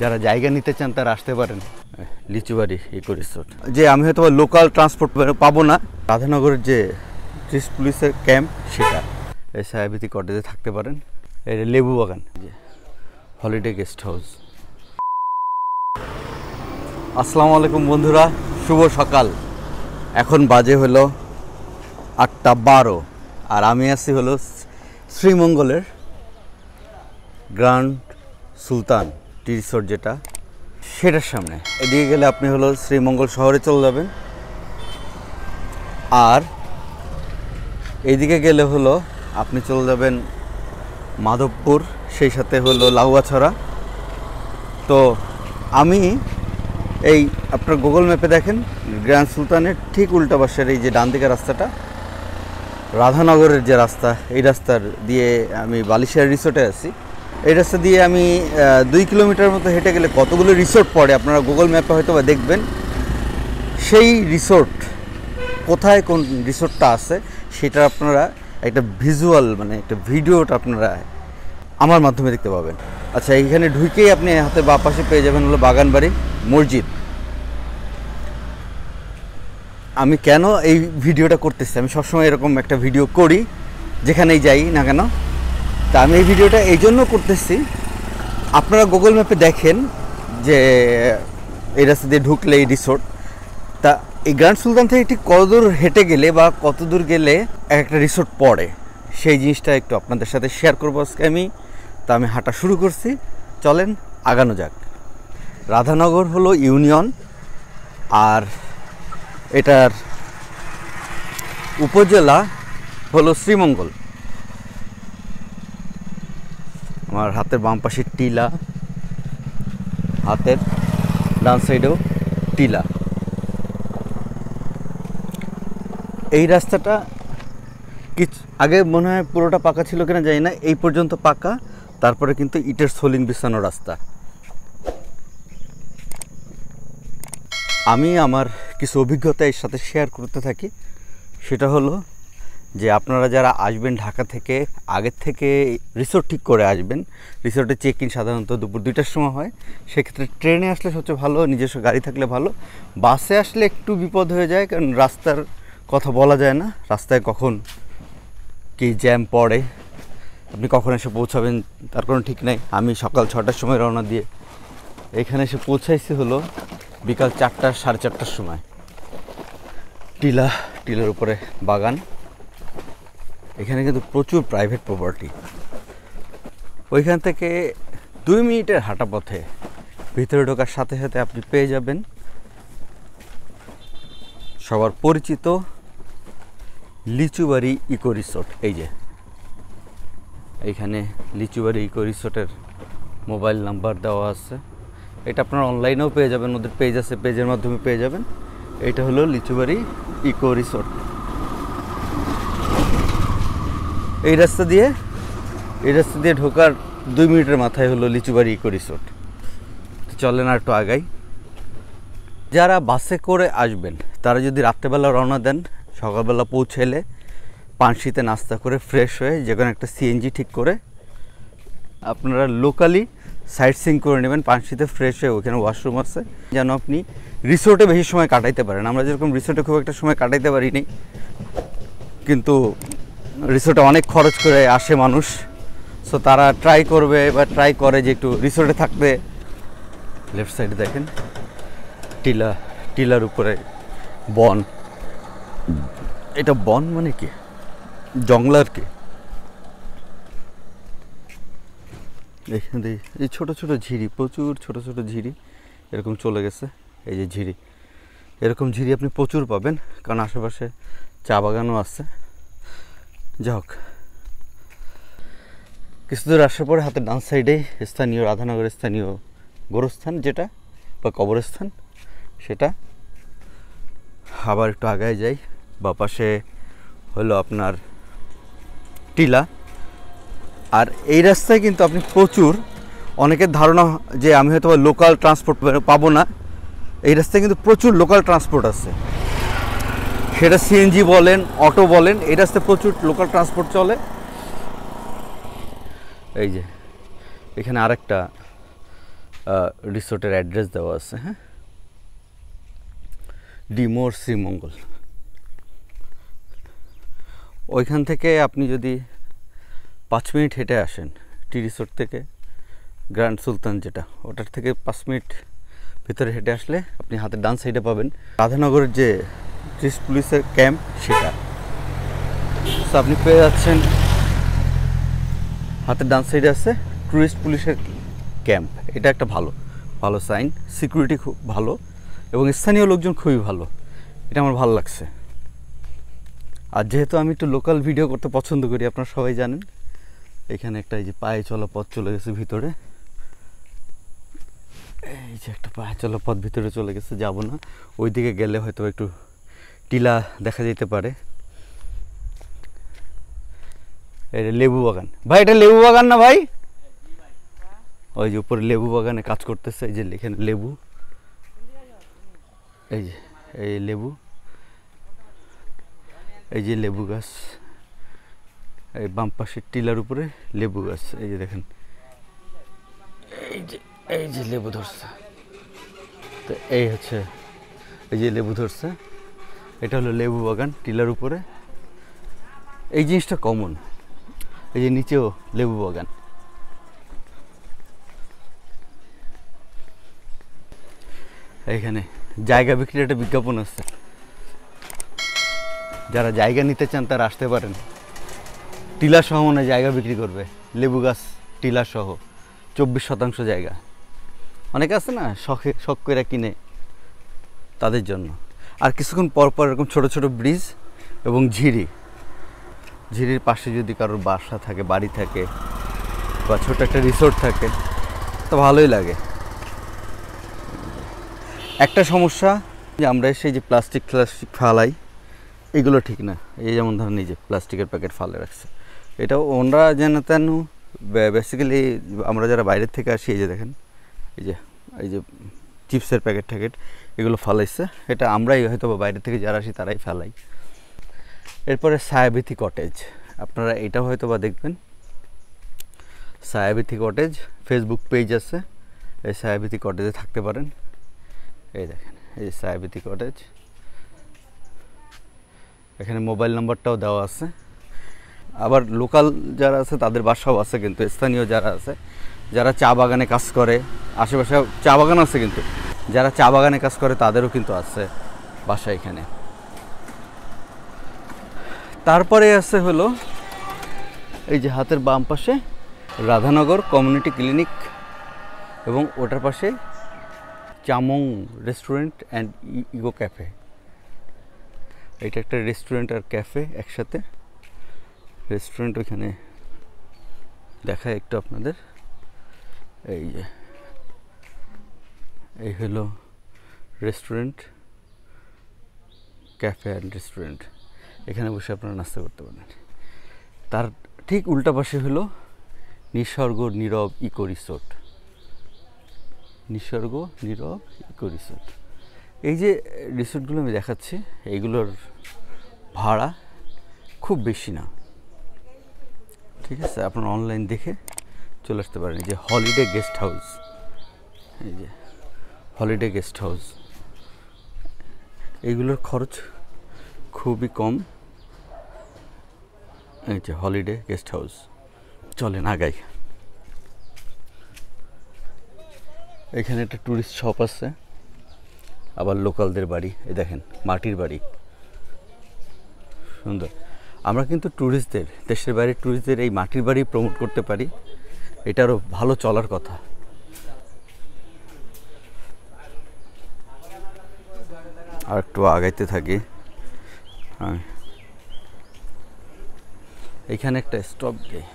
যারা জায়গা নিতে চান তারা আসতে পারেন লিচুবাড়ি ইকো রিসোর্ট। যে আমি হয়তো লোকাল ট্রান্সপোর্ট পাবো না, রাধানগরের যে পুলিশের ক্যাম্প সেটা, এই সায়াবিতি কটেজে থাকতে পারেন। এই লেবু বাগান, যে হলিডে গেস্ট হাউস। আসসালামু আলাইকুম বন্ধুরা, শুভ সকাল। এখন বাজে হলো 8:12 আর আমি আছি হলো শ্রীমঙ্গলের গ্র্যান্ড সুলতান টি রিসোর্ট, যেটা সেটার সামনে। এদিকে গেলে আপনি হলো শ্রীমঙ্গল শহরে চলে যাবেন, আর এইদিকে গেলে হলো আপনি চলে যাবেন মাধবপুর, সেই সাথে হলো লাউয়াছড়া। তো আমি এই আপনার গুগল ম্যাপে দেখেন গ্র্যান্ড সুলতানের ঠিক উল্টা পাশের এই যে ডান দিকের রাস্তাটা, রাধানগরের যে রাস্তা, এই রাস্তার দিয়ে আমি বালিশার রিসোর্টে আছি। এই রাস্তা দিয়ে আমি 2 কিলোমিটার মতো হেঁটে গেলে কতগুলো রিসোর্ট পড়ে আপনারা গুগল ম্যাপে হয়তো বা দেখবেন। সেই রিসোর্ট কোথায়, কোন রিসোর্টটা আছে, সেটা আপনারা একটা ভিজুয়াল মানে একটা ভিডিওটা আপনারা আমার মাধ্যমে দেখতে পাবেন। আচ্ছা, এইখানে ঢুকেই আপনি হাতে বাঁ পাশে পেয়ে যাবেন হলো বাগানবাড়ি মসজিদ। আমি কেন এই ভিডিওটা করতেছি, আমি সবসময় এরকম একটা ভিডিও করি যেখানেই যাই না কেন। তা আমি এই ভিডিওটা এই জন্য করতেছি, আপনারা গুগল ম্যাপে দেখেন যে এই রাস্তা দিয়ে ঢুকলে এই রিসোর্ট, তা এই গ্র্যান্ড সুলতান থেকে ঠিক কতদূর হেঁটে গেলে বা কতদূর গেলে একটা রিসোর্ট পড়ে, সেই জিনিসটা একটু আপনাদের সাথে শেয়ার করবো আজকে আমি। তা আমি হাঁটা শুরু করছি, চলেন আগানো যাক। রাধানগর হলো ইউনিয়ন, আর এটার উপজেলা হলো শ্রীমঙ্গল। আমার হাতের বাম পাশে টিলা, হাতের ডান সাইডেও টিলা। এই রাস্তাটা কিছু আগে মনে হয় পুরোটা পাকা ছিল কিনা জানি না, এই পর্যন্ত পাকা, তারপরে কিন্তু ইটের সোলিং বিছানো রাস্তা। আমি আমার কিছু অভিজ্ঞতা এর সাথে শেয়ার করতে থাকি। সেটা হলো যে আপনারা যারা আসবেন ঢাকা থেকে, আগের থেকে রিসোর্ট ঠিক করে আসবেন। রিসোর্টে চেক ইন সাধারণত দুপুর 2টার সময় হয়, সেক্ষেত্রে ট্রেনে আসলে সবচেয়ে ভালো, নিজস্ব গাড়ি থাকলে ভালো। বাসে আসলে একটু বিপদ হয়ে যায়, কারণ রাস্তার কথা বলা যায় না, রাস্তায় কখন কি জ্যাম পড়ে, আপনি কখন এসে পৌঁছাবেন তার কোনো ঠিক নেই। আমি সকাল 6টার সময় রওনা দিয়ে এখানে এসে পৌঁছাইছি হলো বিকাল 4টা 4:30টার সময়। টিলার উপরে বাগান। এখানে কিন্তু প্রচুর প্রাইভেট প্রপার্টি। ওইখান থেকে 2 মিনিটের হাঁটা পথে ভিতরে ঢোকার সাথে সাথে আপনি পেয়ে যাবেন সবার পরিচিত লিচুবাড়ি ইকো রিসোর্ট। এই যে এইখানে লিচুবাড়ি ইকো রিসোর্টের মোবাইল নাম্বার দেওয়া আছে। এটা আপনারা অনলাইনেও পেয়ে যাবেন, ওদের পেজ আছে, পেজের মাধ্যমে পেয়ে যাবেন। এটা হলো লিচুবাড়ি ইকো রিসোর্ট। এই রাস্তা দিয়ে ঢোকার 2 মিনিটের মাথায় হলো লিচুবাড়ি ইকো রিসোর্ট। চলেন আর একটু আগাই। যারা বাসে করে আসবেন তারা যদি রাত্রেবেলা রওনা দেন, সকালবেলা পৌঁছাইলে পানশিতে নাস্তা করে ফ্রেশ হয়ে যে কোনো একটা সিএনজি ঠিক করে আপনারা লোকালি সাইট সিইং করে নেবেন। পানশিতে ফ্রেশ হয়ে ওখানে ওয়াশরুম আছে, যেন আপনি রিসোর্টে বেশি সময় কাটাইতে পারেন। আমরা যেরকম রিসোর্টে খুব একটা সময় কাটাইতে পারিনি, কিন্তু রিসোর্টে অনেক খরচ করে আসে মানুষ, সো তারা ট্রাই করে যে একটু রিসোর্টে থাকতে। লেফট সাইডে দেখেন টিলার উপরে বন। এটা বন মানে কি, জঙ্গলার কি। এখানে এই ছোট ছোট ঝিরি, প্রচুর ছোট ছোট ঝিরি এরকম চলে গেছে। এই যে ঝিরি, এরকম ঝিরি আপনি প্রচুর পাবেন, কারণ আশেপাশে চা বাগানও আছে। যাই হোক, কিছু দূর আসার পরে হাতের ডান সাইডে স্থানীয় রাধানগরের স্থানীয় গোরস্থান যেটা বা কবরস্থান, সেটা। আবার একটু আগায় যাই, বা পাশে হলো আপনার টিলা। আর এই রাস্তায় কিন্তু আপনি প্রচুর, অনেকের ধারণা যে আমি হয়তো লোকাল ট্রান্সপোর্ট পাবো না, এই রাস্তায় কিন্তু প্রচুর লোকাল ট্রান্সপোর্ট আছে। সেটা সিএনজি বলেন, অটো বলেন, এই রাস্তায় প্রচুর লোকাল ট্রান্সপোর্ট চলে। এই যে এখানে আরেকটা রিসোর্টের অ্যাড্রেস দেওয়া আছে। হ্যাঁ, ডিমোর শ্রীমঙ্গল। ওইখান থেকে আপনি যদি 5 মিনিট হেঁটে আসেন টি রিসোর্ট থেকে, গ্র্যান্ড সুলতান যেটা, ওটার থেকে 5 মিনিট ভিতরে হেঁটে আসলে আপনি হাতের ডান সাইডে পাবেন রাধানগরের যে টুরিস্ট পুলিশের ক্যাম্প, সেটা। তো আপনি পেয়ে যাচ্ছেন হাতের ডান সাইডে আছে টুরিস্ট পুলিশের ক্যাম্প। এটা একটা ভালো ভালো সাইন, সিকিউরিটি খুব ভালো এবং স্থানীয় লোকজন খুবই ভালো, এটা আমার ভালো লাগছে। আর যেহেতু আমি একটু লোকাল ভিডিও করতে পছন্দ করি, আপনারা সবাই জানেন, এখানে একটা এই যে পায়ে চলা পথ চলে গেছে ভিতরে, এই যে একটা পায়ে চলা পথ ভিতরে চলে গেছে, যাব না। ওইদিকে গেলে হয়তো একটু টিলা দেখা যেতে পারে। এটা লেবু বাগান ভাই, এটা লেবু বাগান না ভাই? ওই যে উপরে লেবু বাগানে কাজ করতেছে, এই যে এখানে লেবু, এই যে এই লেবু, এই যে লেবু গাছ, এই বাম পাশের টিলার উপরে লেবু গাছ, এই যে দেখেন, এই যে লেবু ধরছে। তো এই হচ্ছে এই যে লেবু ধরছে, এটা হলো লেবু বাগান টিলার উপরে। এই জিনিসটা কমন, এই যে নিচেও লেবু বাগান। এইখানে জায়গা বিক্রির একটা বিজ্ঞাপন আছে, যারা জায়গা নিতে চান তারা আসতে পারেন। টিলা সহ মনে জায়গা বিক্রি করবে, লেবু গাছ টিলা সহ 24% জায়গা। অনেকে আছে না শখ করে কিনে, তাদের জন্য। আর কিছুক্ষণ পর পর এরকম ছোট ছোট ব্রিজ এবং ঝিরির পাশে যদি কারোর বাসা থাকে, বাড়ি থাকে, বা ছোট একটা রিসোর্ট থাকে, তো ভালোই লাগে। একটা সমস্যা যে আমরা সেই যে প্লাস্টিক ফালাই, এগুলো ঠিক না। এই যেমন ধরেন এই যে প্লাস্টিকের প্যাকেট ফালে রাখছে, এটাও ওনরা যেন তেন, বেসিক্যালি আমরা যারা বাইরের থেকে আসি, এই যে দেখেন, এই যে চিপসের প্যাকেট ট্যাকেট এগুলো ফালাইছে, এটা আমরাই হয়তো বা বাইরে থেকে যারা আসি তারাই ফেলাই। এরপরে ছায়াবীথি কটেজ, আপনারা এটাও হয়তো বা দেখবেন, ছায়াবীথি কটেজ ফেসবুক পেজ আছে, এই ছায়াবীথি কটেজে থাকতে পারেন। এই দেখেন, এই ছায়াবীথি কটেজ, এখানে মোবাইল নাম্বারটাও দেওয়া আছে। আবার লোকাল যারা আছে তাদের বাসাও আছে, কিন্তু স্থানীয় যারা আছে, যারা চা বাগানে কাজ করে, আশেপাশে চা বাগান আছে, কিন্তু যারা চা বাগানে কাজ করে তাদেরও কিন্তু আছে বাসা এখানে। তারপরে আছে হলো এই যে হাতের বাম পাশে রাধানগর কমিউনিটি ক্লিনিক, এবং ওটার পাশে চামং রেস্টুরেন্ট অ্যান্ড ইগো ক্যাফে। এটা একটা রেস্টুরেন্ট আর ক্যাফে একসাথে। রেস্টুরেন্ট ওইখানে দেখায় একটু আপনাদের, এই যে এই হলো রেস্টুরেন্ট, ক্যাফে অ্যান্ড রেস্টুরেন্ট, এখানে বসে আপনারা নাস্তা করতে পারেন। তার ঠিক উল্টা পাশে হলো নিসর্গ নীরব ইকো রিসোর্ট। নিসর্গ নীরব ইকো রিসোর্ট, এই যে রিসোর্টগুলো আমি দেখাচ্ছি, এইগুলোর ভাড়া খুব বেশি না, ঠিক আছে? আপনারা অনলাইন দেখে চলে আসতে পারেন। এই যে হলিডে গেস্ট হাউস, এই যে হলিডে গেস্ট হাউস, এইগুলোর খরচ খুবই কম। এই যে হলিডে গেস্ট হাউস, চলেন আগাই। এখানে একটা ট্যুরিস্ট শপ আছে, আবার লোকালদের বাড়ি, এই দেখেন মাটির বাড়ি, সুন্দর। আমরা কিন্তু ট্যুরিস্টদের, দেশের বাইরের ট্যুরিস্টদের এই মাটির বাড়ি প্রমোট করতে পারি, এটা আরও ভালো চলার কথা। আর একটু আগাইতে থাকি। এখানে একটা স্টপ দেয়।